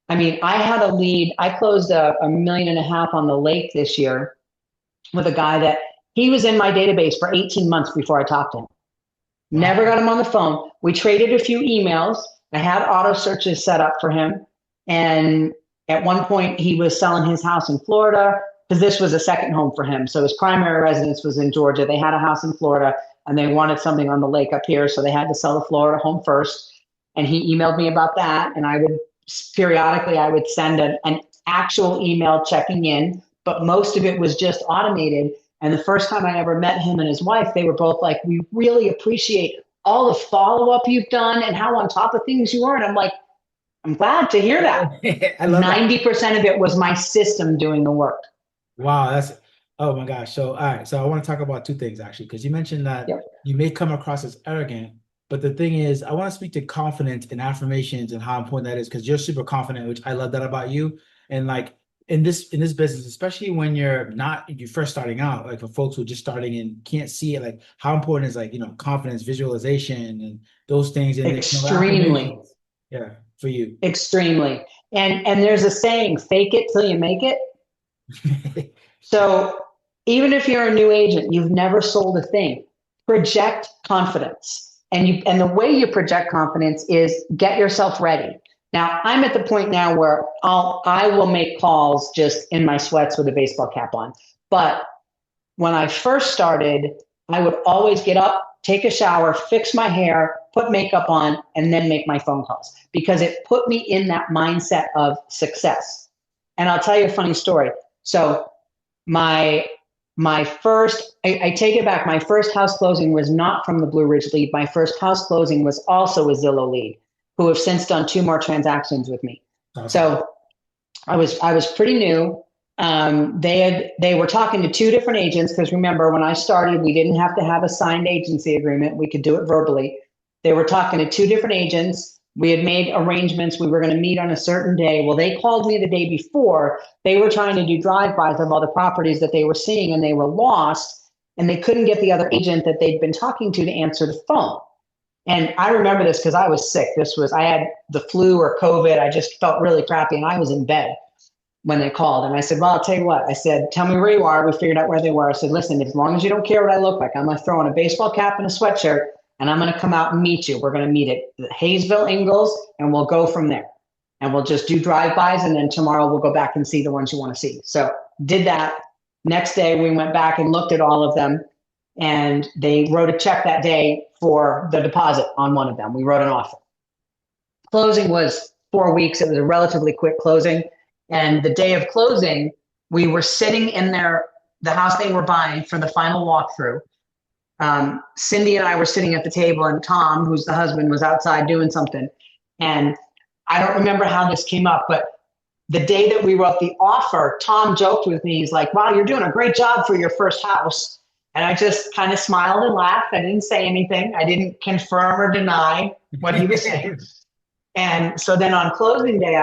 I mean, I had a lead. I closed $1.5 million on the lake this year with a guy that he was in my database for 18 months before I talked to him. wow. Never got him on the phone. We traded a few emails. I had auto searches set up for him. And at one point, he was selling his house in Florida because this was a second home for him. So his primary residence was in Georgia. They had a house in Florida and they wanted something on the lake up here. So they had to sell the Florida home first. And he emailed me about that. And I would periodically, I would send an actual email checking in, but most of it was just automated. And the first time I ever met him and his wife, they were both like, we really appreciate all the follow-up you've done and how on top of things you are. And I'm like, I'm glad to hear that. I love 90% of it was my system doing the work. Wow, that's oh my gosh. So all right, so I want to talk about two things actually, because you mentioned that Yep. you may come across as arrogant, but the thing is, I want to speak to confidence and affirmations and how important that is, because you're super confident, which I love that about you. And like in this business, especially when you're first starting out, like for folks who are just starting and can't see it, like how important is like, confidence, visualization, and those things, and Extremely, yeah, for you. extremely. And there's a saying, fake it till you make it. So even if you're a new agent, you've never sold a thing, project confidence. And the way you project confidence is get yourself ready. Now I'm at the point now where I will make calls just in my sweats with a baseball cap on. But when I first started, I would always get up, take a shower, fix my hair, put makeup on, and then make my phone calls because it put me in that mindset of success. And I'll tell you a funny story. So my first, I take it back. My first house closing was not from the Blue Ridge lead. My first house closing was also a Zillow lead, who have since done 2 more transactions with me. Awesome. So I was pretty new. They were talking to 2 different agents because remember when I started, we didn't have to have a signed agency agreement. We could do it verbally. They were talking to 2 different agents. We had made arrangements. We were going to meet on a certain day. Well, they called me the day before. They were trying to do drive-bys of all the properties that they were seeing, and they were lost, and they couldn't get the other agent that they'd been talking to answer the phone. And I remember this because I was sick. I had the flu or COVID. I just felt really crappy, and I was in bed when they called. And I said, well, I'll tell you what. I said, tell me where you are. We figured out where they were. I said, listen, as long as you don't care what I look like, I'm going to throw on a baseball cap and a sweatshirt, and I'm going to come out and meet you. We're going to meet at Hayesville, Ingalls, and we'll go from there. And we'll just do drive-bys, and then tomorrow we'll go back and see the ones you want to see. So did that. Next day, we went back and looked at all of them, and they wrote a check that day for the deposit on one of them. We wrote an offer. Closing was 4 weeks. It was a relatively quick closing. And the day of closing, we were sitting in the house they were buying for the final walkthrough. Cindy and I were sitting at the table, and Tom, who's the husband, was outside doing something. And I don't remember how this came up, but the day that we wrote the offer, Tom joked with me. He's like, wow, you're doing a great job for your first house. And I just kind of smiled and laughed. I didn't say anything. I didn't confirm or deny what he was saying. And so then on closing day,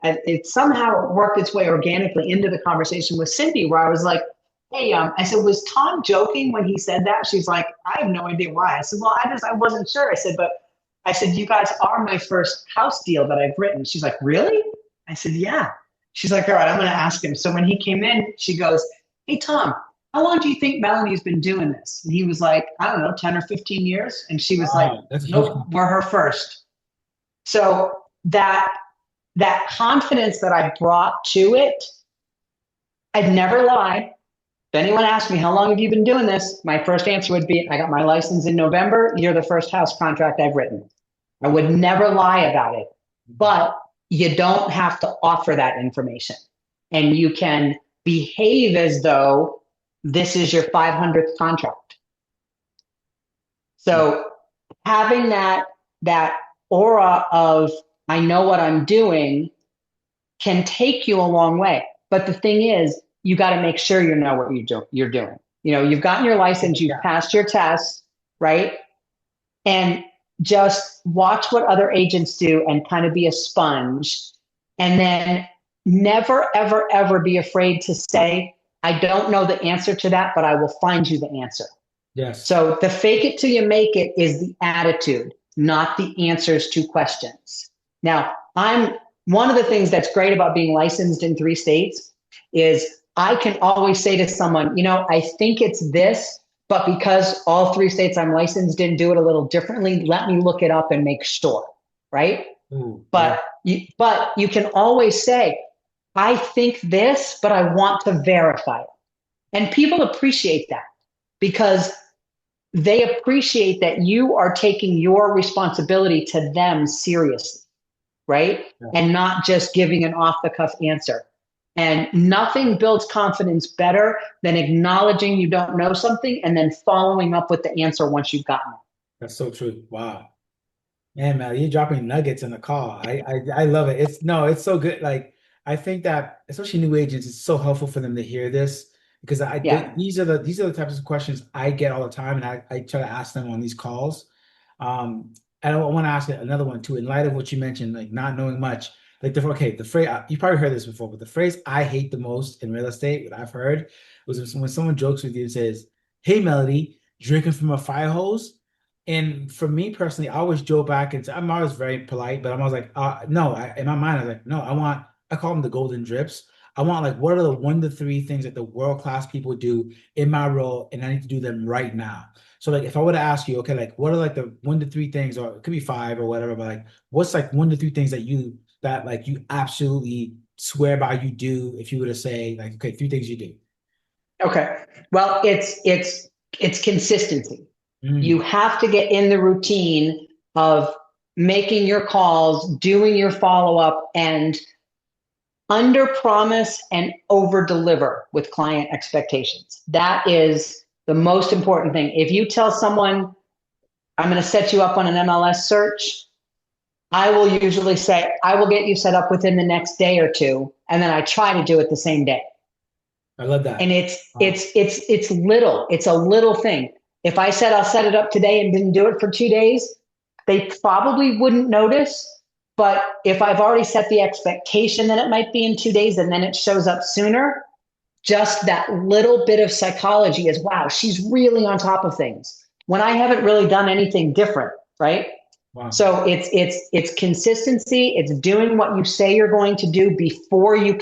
it somehow worked its way organically into the conversation with Cindy, where I was like, hey, I said, was Tom joking when he said that? She's like, I have no idea why. I said, well, I wasn't sure. I said, you guys are my first house deal that I've written. She's like, really? I said, yeah. She's like, all right, I'm going to ask him. So when he came in, she goes, hey, Tom, how long do you think Melanie's been doing this? And he was like, I don't know, 10 or 15 years. And she was like, nope, we're her first. So that confidence that I brought to it, I'd never lied. If anyone asked me, how long have you been doing this? My first answer would be, I got my license in November. You're the first house contract I've written. I would never lie about it, but you don't have to offer that information. And you can behave as though this is your 500th contract. So having that that aura of, I know what I'm doing, can take you a long way. But the thing is, you got to make sure you know what you're doing. You know, you've gotten your license, you've passed your test, right? And just watch what other agents do and kind of be a sponge. And then never, ever, ever be afraid to say, I don't know the answer to that, but I will find you the answer. Yes. So the fake it till you make it is the attitude, not the answers to questions. Now, one of the things that's great about being licensed in 3 states is I can always say to someone, you know, I think it's this, but because all 3 states I'm licensed in do it a little differently, let me look it up and make sure, right? Ooh, But you can always say, I think this, but I want to verify it. And people appreciate that because they appreciate that you are taking your responsibility to them seriously, right? Yeah. And not just giving an off the cuff answer. And nothing builds confidence better than acknowledging you don't know something and then following up with the answer once you've gotten it. That's so true. Wow. Man, you're dropping nuggets in the call. I love it. It's so good. Like, I think that especially new agents, it's so helpful for them to hear this because Yeah. these are the types of questions I get all the time, and I try to ask them on these calls. And I want to ask another one too, in light of what you mentioned, like not knowing much. Like the phrase you probably heard this before, but the phrase I hate the most in real estate, what I've heard, was when someone jokes with you and says, "Hey, Melody, drinking from a fire hose." And for me personally, I always joke back and say, I'm always very polite, but I'm always like, no, in my mind, I was like, no, I call them the golden drips. I want like, what are the 1 to 3 things that the world-class people do in my role, and I need to do them right now. So like, if I were to ask you, okay, like, what are like the 1 to 3 things, or it could be 5 or whatever, but like, what's like 1 to 3 things that like you absolutely swear by you do if you were to say like, okay, 3 things you do. Okay. Well, it's consistency. You Mm, have to get in the routine of making your calls, doing your follow up, and under promise and over deliver with client expectations. That is the most important thing. If you tell someone, I'm going to set you up on an MLS search, I will usually say, I will get you set up within the next day or 2. And then I try to do it the same day. I love that. And Wow. it's little, it's a little thing. If I said I'll set it up today and didn't do it for 2 days, they probably wouldn't notice. But if I've already set the expectation that it might be in 2 days and then it shows up sooner, just that little bit of psychology is, wow, she's really on top of things when I haven't really done anything different, right? Wow. So it's consistency. It's doing what you say you're going to do before you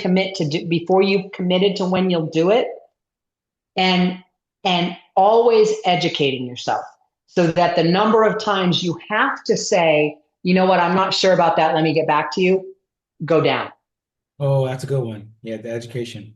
before you've committed to when you'll do it, and always educating yourself so that the number of times you have to say, you know what, I'm not sure about that, let me get back to you, go down. Oh, that's a good one. Yeah, the education.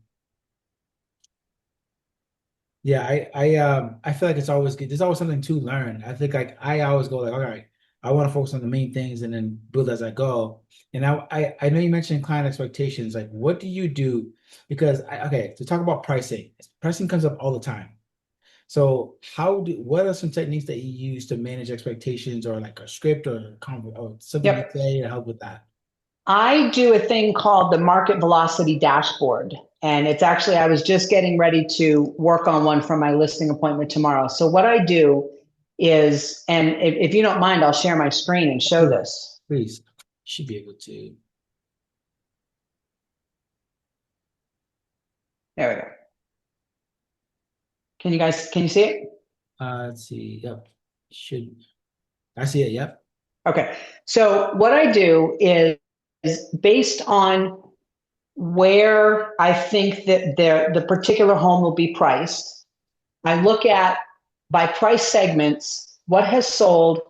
Yeah, I feel like it's always good. There's always something to learn. I think like I always go like, all right, I want to focus on the main things and then build as I go. And I know you mentioned client expectations. Like, what do you do? Because okay, to talk about pricing, pricing comes up all the time. So what are some techniques that you use to manage expectations, or like a script or something you Yep. say to help with that? I do a thing called the market velocity dashboard. And it's actually, I was just getting ready to work on one for my listing appointment tomorrow. So what I do is, and if you don't mind, I'll share my screen and show Please, this. please. Should be able to. There we go. Can you see it? Let's see. Yep. Should I see it? Yep. Okay. So what I do is based on where I think that the particular home will be priced, I look at by price segments, what has sold,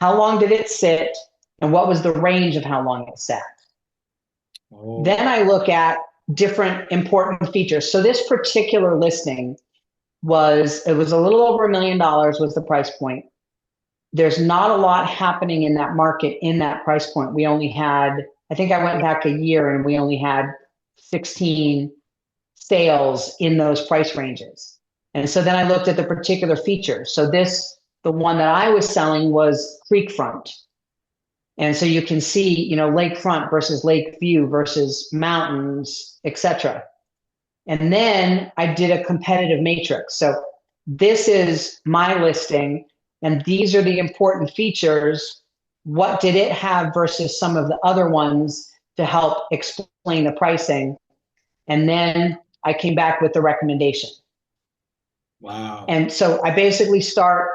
how long did it sit, and what was the range of how long it sat. Oh, Then I look at different important features. So this particular listing it was a little over $1 million was the price point. There's not a lot happening in that market in that price point. We only had, I think I went back a year and we only had 16 sales in those price ranges. And so then I looked at the particular features. So this The one that I was selling was creekfront. And so you can see, lakefront versus lake view versus mountains, etc. And then I did a competitive matrix. So this is my listing, and these are the important features. What did it have versus some of the other ones to help explain the pricing? And then I came back with the recommendation. Wow. And so I basically start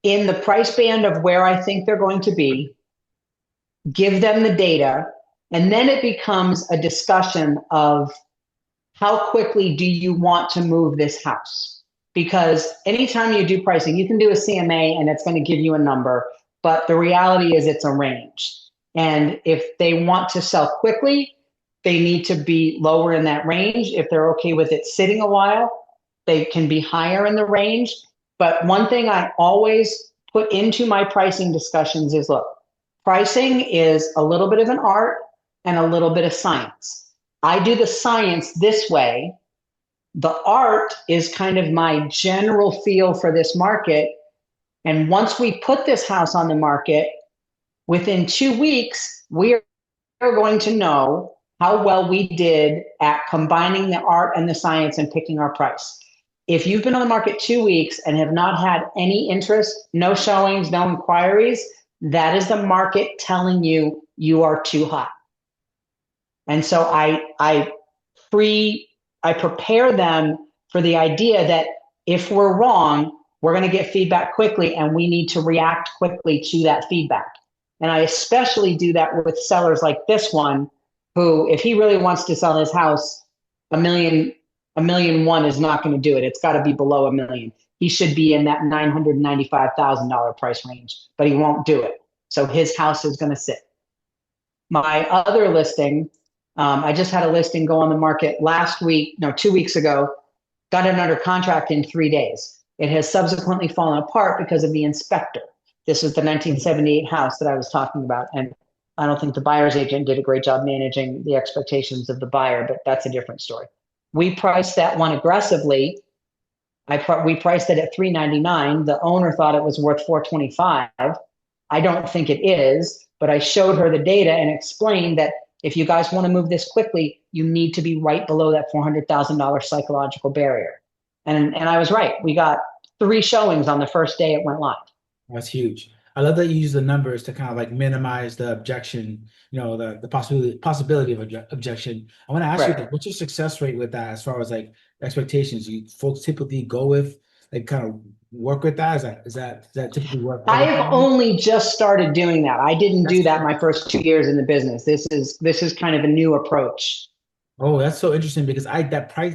in the price band of where I think they're going to be, give them the data, and then it becomes a discussion of how quickly do you want to move this house? Because anytime you do pricing, you can do a CMA and it's going to give you a number, but the reality is it's a range. And if they want to sell quickly, they need to be lower in that range. If they're okay with it sitting a while, they can be higher in the range. But one thing I always put into my pricing discussions is, look, pricing is a little bit of an art and a little bit of science. I do the science this way. The art is kind of my general feel for this market. And once we put this house on the market, within 2 weeks, we are going to know how well we did at combining the art and the science and picking our price. If you've been on the market 2 weeks and have not had any interest, no showings, no inquiries, that is the market telling you you are too hot. And so I prepare them for the idea that if we're wrong, we're going to get feedback quickly and we need to react quickly to that feedback. And I especially do that with sellers like this one, who, if he really wants to sell his house, $1,100,000 is not going to do it. It's got to be below $1 million. He should be in that $995,000 price range, but he won't do it. So his house is going to sit. My other listing, I just had a listing go on the market 2 weeks ago, got it under contract in 3 days. It has subsequently fallen apart because of the inspector. This is the 1978 house that I was talking about. And I don't think the buyer's agent did a great job managing the expectations of the buyer, but that's a different story. We priced that one aggressively. We priced it at $399. The owner thought it was worth $425. I don't think it is, but I showed her the data and explained that if you guys want to move this quickly, you need to be right below that $400,000 psychological barrier. And I was right. We got 3 showings on the first day it went live. That's huge. I love that you use the numbers to kind of like minimize the objection, the possibility of objection. I want to ask you, like, what's your success rate with that as far as like expectations? You folks typically go with, like, kind of work with that? Is that typically work? I've only just started doing that. I didn't do that my first 2 years in the business. This is kind of a new approach. Oh, that's so interesting, because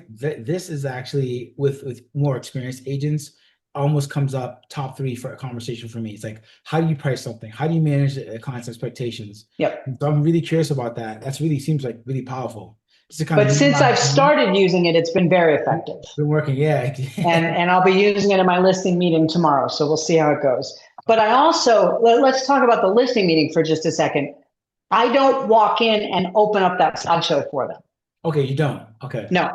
this is actually with more experienced agents almost comes up top 3 for a conversation for me. It's like, how do you price something? How do you manage the client's expectations? Yep. So I'm really curious about that. That's really seems like really powerful. But since I've started using it, it's been very effective. It's been working, yeah. and I'll be using it in my listing meeting tomorrow. So we'll see how it goes. But I also, let's talk about the listing meeting for just a second. I don't walk in and open up that slideshow for them. Okay, you don't. Okay. No,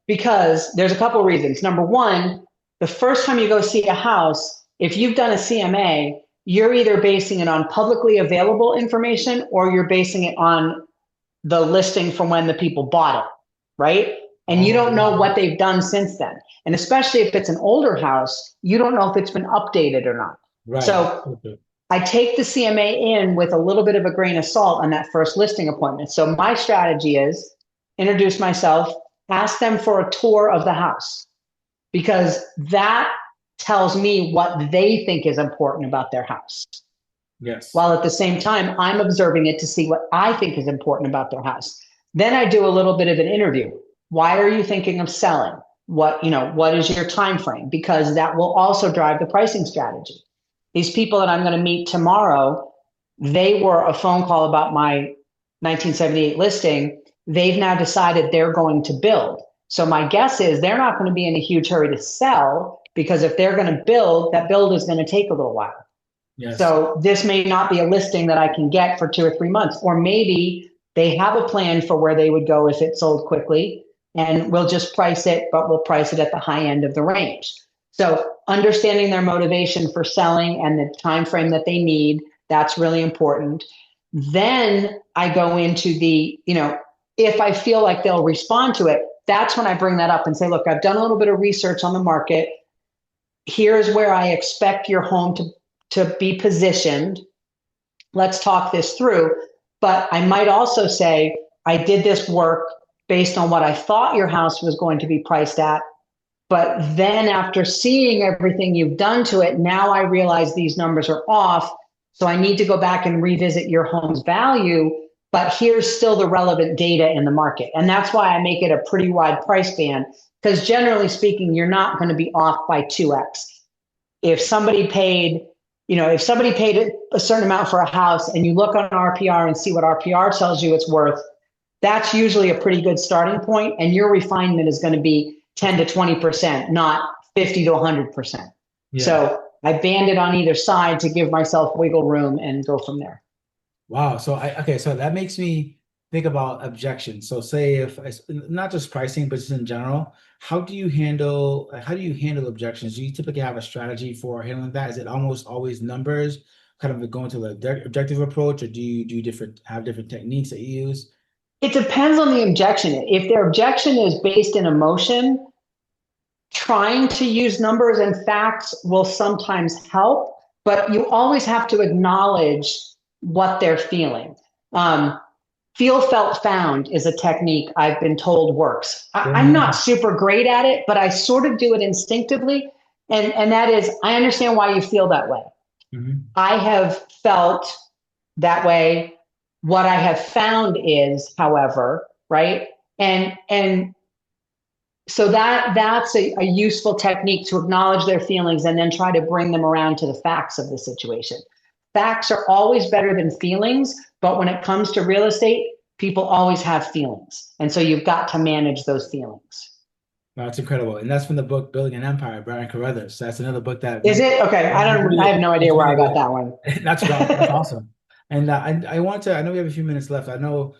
because there's a couple of reasons. Number one, the first time you go see a house, if you've done a CMA, you're either basing it on publicly available information or you're basing it on the listing from when the people bought it, right? And you don't know what they've done since then. And especially if it's an older house, you don't know if it's been updated or not. Right. So I take the CMA in with a little bit of a grain of salt on that first listing appointment. So my strategy is introduce myself, ask them for a tour of the house, because that tells me what they think is important about their house. Yes. While at the same time, I'm observing it to see what I think is important about their house. Then I do a little bit of an interview. Why are you thinking of selling? What is your time frame? Because that will also drive the pricing strategy. These people that I'm going to meet tomorrow, they were a phone call about my 1978 listing. They've now decided they're going to build. So my guess is they're not going to be in a huge hurry to sell, because if they're going to build, that build is going to take a little while. Yes. So this may not be a listing that I can get for 2 or 3 months, or maybe they have a plan for where they would go if it sold quickly, and we'll just price it, but we'll price it at the high end of the range. So understanding their motivation for selling and the time frame that they need, that's really important. Then I go into the, if I feel like they'll respond to it, that's when I bring that up and say, look, I've done a little bit of research on the market. Here's where I expect your home to be positioned. Let's talk this through. But I might also say, I did this work based on what I thought your house was going to be priced at. But then after seeing everything you've done to it, now I realize these numbers are off. So I need to go back and revisit your home's value. But here's still the relevant data in the market. And that's why I make it a pretty wide price band, because generally speaking, you're not going to be off by 2x. If somebody paid, a certain amount for a house and you look on RPR and see what RPR tells you it's worth, that's usually a pretty good starting point. And your refinement is going to be 10 to 20%, not 50 to 100%. Yeah. So I band it on either side to give myself wiggle room and go from there. Wow. So so that makes me think about objections. So say if not just pricing, but just in general, how do you handle objections? Do you typically have a strategy for handling that? Is it almost always numbers, kind of going to the objective approach, or do you have different techniques that you use? It depends on the objection. If their objection is based in emotion, trying to use numbers and facts will sometimes help, but you always have to acknowledge what they're feeling. Feel, felt, found is a technique I've been told works. I'm not super great at it, but I sort of do it instinctively. And that is, I understand why you feel that way. Mm-hmm. I have felt that way. What I have found is, however, right? And so that's a useful technique to acknowledge their feelings and then try to bring them around to the facts of the situation. Facts are always better than feelings, but when it comes to real estate, people always have feelings. And so you've got to manage those feelings. Wow, that's incredible. And that's from the book Building an Empire, Brian Carruthers. So that's another book that is it? Okay. I have no idea where I got that one. That's awesome. And I know we have a few minutes left. I know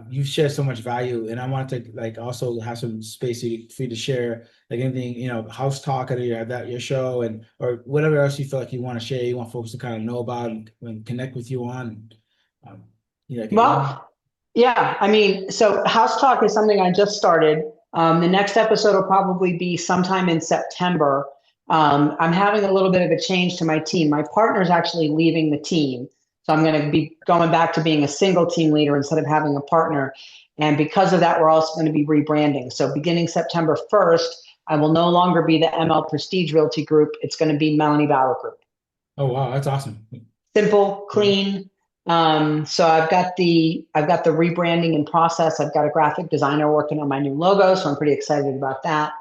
you've shared so much value, and I want to also have some space for you to share anything, house talk, your show, and or whatever else you feel like you want to share, you want folks to kind of know about and connect with you on. Yeah, I mean, so house talk is something I just started. The next episode will probably be sometime in September. I'm having a little bit of a change to my team. My partner's actually leaving the team. So I'm going to be going back to being a single team leader instead of having a partner. And because of that, we're also going to be rebranding. So beginning September 1st, I will no longer be the ML Prestige Realty Group. It's going to be Melanie Bauer Group. Oh, wow. That's awesome. Simple, clean. So I've got the rebranding in process. I've got a graphic designer working on my new logo. So I'm pretty excited about that.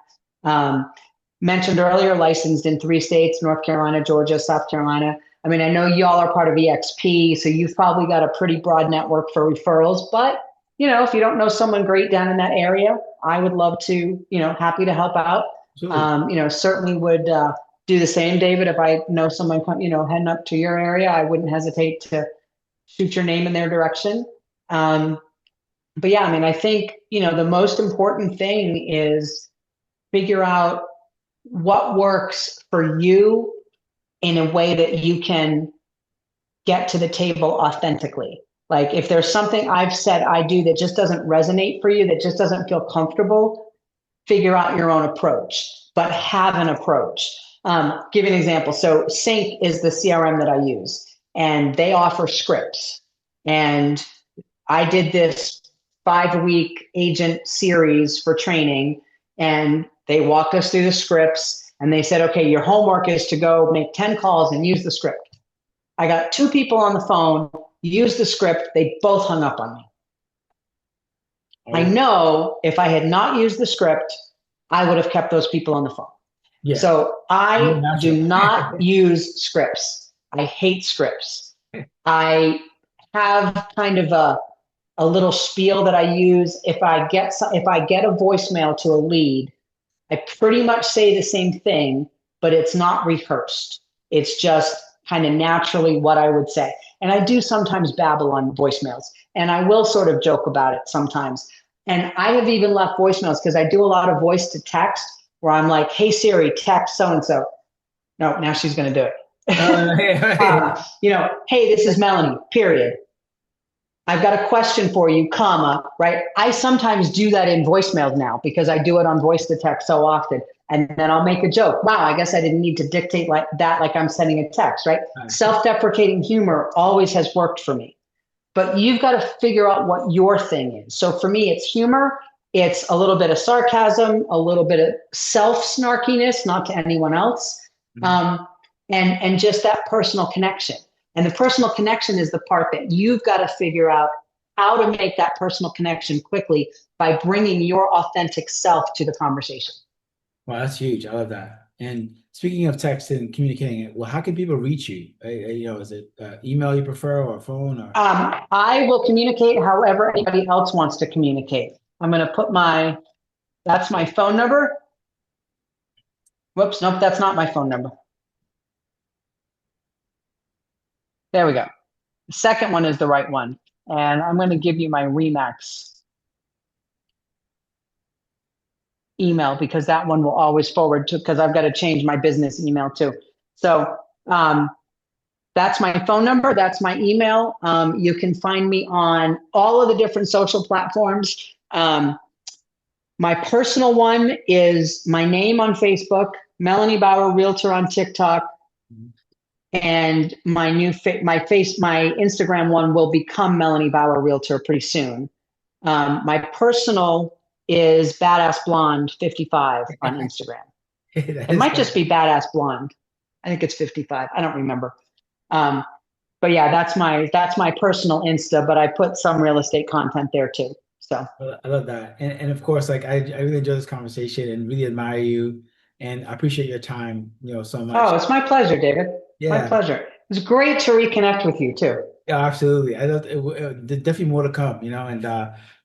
Mentioned earlier, licensed in 3 states, North Carolina, Georgia, South Carolina. I mean, I know y'all are part of EXP, so you've probably got a pretty broad network for referrals, but, if you don't know someone great down in that area, I would love to, happy to help out. Certainly would do the same, David. If I know someone, heading up to your area, I wouldn't hesitate to shoot your name in their direction. But yeah, I mean, I think, the most important thing is figure out what works for you in a way that you can get to the table authentically. Like if there's something I've said I do that just doesn't resonate for you, that just doesn't feel comfortable, figure out your own approach, but have an approach. Give you an example. So Sync is the CRM that I use, and they offer scripts. And I did this 5-week agent series for training, and they walked us through the scripts. And they said, okay, your homework is to go make 10 calls and use the script. I got 2 people on the phone, used the script. They both hung up on me. Oh. I know if I had not used the script, I would have kept those people on the phone. Yeah. So I do not use scripts. I hate scripts. I have kind of a little spiel that I use. If I get a voicemail to a lead, I pretty much say the same thing, but it's not rehearsed. It's just kind of naturally what I would say. And I do sometimes babble on voicemails, and I will sort of joke about it sometimes. And I have even left voicemails because I do a lot of voice to text. where I'm like, hey Siri, text so and so. No, now she's going to do it. Hey, this is Melanie, period. I've got a question for you, comma, right? I sometimes do that in voicemails now because I do it on voice to text so often. And then I'll make a joke. Wow, I guess I didn't need to dictate like that, like I'm sending a text, right? Self-deprecating humor always has worked for me. But you've got to figure out what your thing is. So for me, it's humor. It's a little bit of sarcasm, a little bit of self-snarkiness, not to anyone else, and just that personal connection. And the personal connection is the part that you've got to figure out how to make that personal connection quickly by bringing your authentic self to the conversation. Wow, that's huge. I love that. And speaking of text and communicating it, well, how can people reach you? Is it email you prefer or phone? Or I will communicate however anybody else wants to communicate. I'm going to put that's my phone number. Whoops, nope, that's not my phone number. There we go. The second one is the right one. And I'm going to give you my Remax email because that one will always forward to, because I've got to change my business email too. So that's my phone number. That's my email. You can find me on all of the different social platforms. My personal one is my name on Facebook, Melanie Bauer Realtor on TikTok. And my Instagram one will become Melanie Bauer Realtor pretty soon. My personal is Badass Blonde 55 on Instagram. It might just be Badass Blonde. I think it's 55. I don't remember. But yeah, that's my personal Insta, but I put some real estate content there too. So I love that. And of course, like I really enjoy this conversation and really admire you. And I appreciate your time, so much. Oh, it's my pleasure, David. Yeah. My pleasure. It's great to reconnect with you too. Yeah, absolutely. I thought there's definitely more to come, and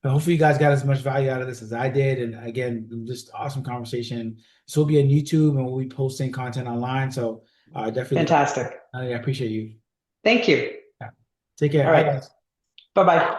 hopefully you guys got as much value out of this as I did. And again, just awesome conversation. This will be on YouTube and we'll be posting content online. So definitely. Fantastic. I appreciate you. Thank you. Yeah. Take care. All right. Bye-bye.